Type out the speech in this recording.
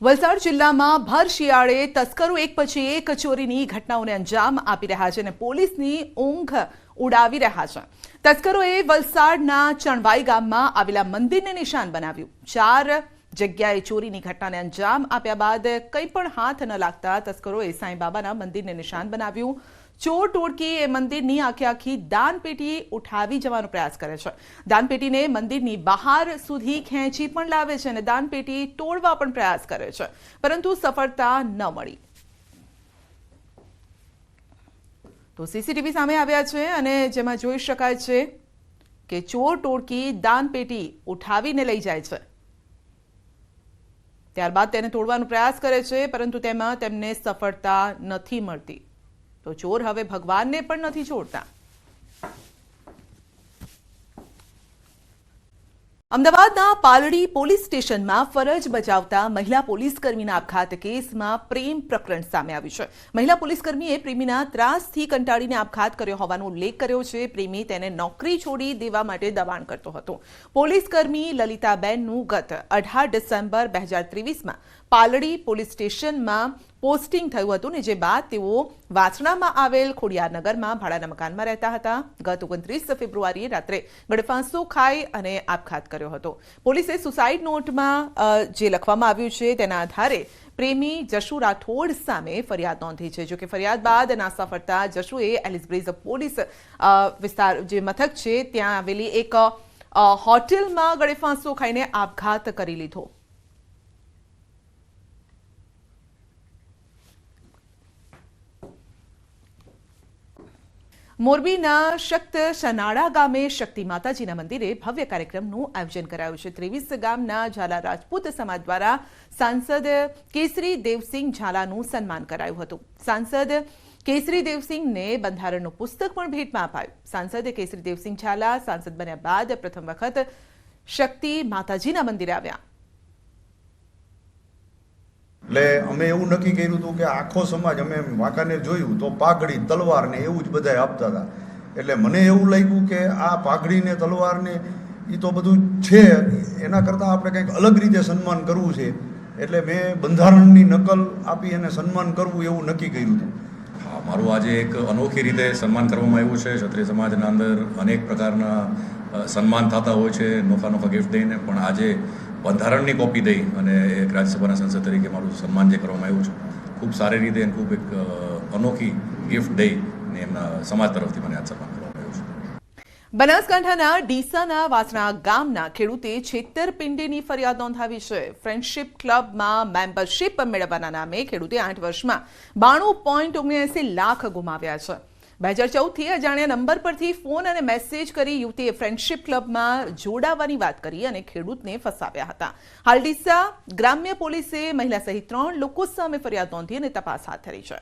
વલસાડ જિલ્લામાં ભર શિયાળે તસ્કરો એક પછી એક ચોરીની ઘટનાઓને અંજામ આપી રહ્યા છે અને પોલીસની ઊંઘ ઉડાવી રહ્યા છે। તસ્કરોએ વલસાડના ચણવાઈ ગામમાં આવેલા મંદિરને નિશાન બનાવ્યું। 4 જગ્યાએ ચોરીની ઘટનાને અંજામ આપ્યા બાદ કંઈ પણ હાથ ન લાગતા તસ્કરોએ સાંઈબાબાના મંદિરને નિશાન બનાવ્યું। ચોર ટોળકી એ મંદિરની આખી દાનપેટી ઉઠાવી જવાનો પ્રયાસ કરે છે। દાનપેટીને મંદિરની બહાર સુધી ખેંચી પણ લાવે છે અને દાનપેટી તોડવા પણ પ્રયાસ કરે છે, પરંતુ સફળતા ન મળી। તો સીસીટીવી સામે આવ્યા છે અને જેમાં જોઈ શકાય છે કે ચોર ટોળકી દાનપેટી ઉઠાવીને લઈ જાય છે, ત્યારબાદ તેને તોડવાનો પ્રયાસ કરે છે, પરંતુ તેમાં તેમને સફળતા નથી મળતી। તો ચોર હવે ભગવાનને પણ નથી છોડતા। અમદાવાદના પાલડી પોલીસ સ્ટેશનમાં ફરજ બજાવતા મહિલા પોલીસકર્મીના આપઘાત કેસમાં પ્રેમ પ્રકરણ સામે આવ્યું છે। મહિલા પોલીસકર્મીએ પ્રેમીના ત્રાસથી કંટાળીને આપઘાત કર્યો હોવાનો ઉલ્લેખ કર્યો છે। પ્રેમી તેને નોકરી છોડી દેવા માટે દબાણ કરતો હતો। પોલીસકર્મી લલિતાબેનનું ગત 18 ડિસેમ્બર 2023માં પાલડી પોલીસ સ્ટેશનમાં પોસ્ટિંગ થયું હતું ને જે બાદ તેઓ વાસણામાં આવેલ ખોડિયારનગરમાં ભાડાના મકાનમાં રહેતા હતા। ગત 29 ફેબ્રુઆરીએ રાત્રે ગળફાંસો ખાઈ અને આપઘાત કર્યો હતો। પોલીસે સુસાઇડ નોટમાં જે લખવામાં આવ્યું છે તેના આધારે પ્રેમી જશુ રાઠોડ સામે ફરિયાદ નોંધી છે। જોકે ફરિયાદ બાદ નાસા ફરતા જશુએ એલિસબ્રિજ પોલીસ વિસ્તાર જે મથક છે ત્યાં આવેલી એક હોટેલમાં ગળફાંસો ખાઈને આપઘાત કરી લીધો। મોરબીના શક્ત શનાળા ગામે શક્તિ માતાજીના મંદિરે ભવ્ય કાર્યક્રમનું આયોજન કરાયું છે। 23 ગામના ઝાલા રાજપૂત સમાજ દ્વારા સાંસદ કેસરી દેવસિંહ ઝાલાનું સન્માન કરાયું હતું। સાંસદ કેસરી દેવસિંહને બંધારણનું પુસ્તક પણ ભેટમાં અપાયું। સાંસદ કેસરી દેવસિંહ ઝાલા સાંસદ બન્યા બાદ પ્રથમ વખત શક્તિ માતાજીના મંદિરે આવ્યા। એટલે અમે એવું નક્કી કર્યું હતું કે આખો સમાજ અમે વાંકાનેર જોયું તો પાઘડી તલવાર ને એવું જ બધા આપતા હતા। એટલે મને એવું લાગ્યું કે આ પાઘડી ને તલવાર ને એ તો બધું છે, એના કરતાં આપણે કંઈક અલગ રીતે સન્માન કરવું છે। એટલે મેં બંધારણની નકલ આપી અને સન્માન કરવું એવું નક્કી કર્યું હતું। મારું આજે એક અનોખી રીતે સન્માન કરવામાં આવ્યું છે। ક્ષત્રિય સમાજના અંદર અનેક પ્રકારના સન્માન થતા હોય છે, નોખા ગિફ્ટ દઈને, પણ આજે બંધારણની કોપી દઈ અને એક રાજ્યસભાના સંસદ તરીકે મારું સન્માન જે કરવામાં આવ્યું છે, ખૂબ સારી રીતે અને ખૂબ એક અનોખી ગિફ્ટ દઈ અને એમના સમાજ તરફથી મને આ સન્માન કરવામાં આવ્યું છે। બનાસકાંઠાના ડીસાના વાસણા ગામના ખેડૂતે છેતરપિંડીની ફરિયાદ નોંધાવી છે। ફ્રેન્ડશીપ ક્લબમાં મેમ્બરશીપ મેળવવાના નામે ખેડૂતે 8 વર્ષમાં 92.79 લાખ ગુમાવ્યા છે। 2014થી અજાણ્યા નંબર પરથી ફોન અને મેસેજ કરી યુવતીએ ફ્રેન્ડશીપ ક્લબમાં જોડાવાની વાત કરી અને ખેડૂતને ફસાવ્યા હતા। હાલ ડીસા ગ્રામ્ય પોલીસે મહિલા સહિત 3 લોકો સામે ફરિયાદ નોંધી અને તપાસ હાથ ધરી છે।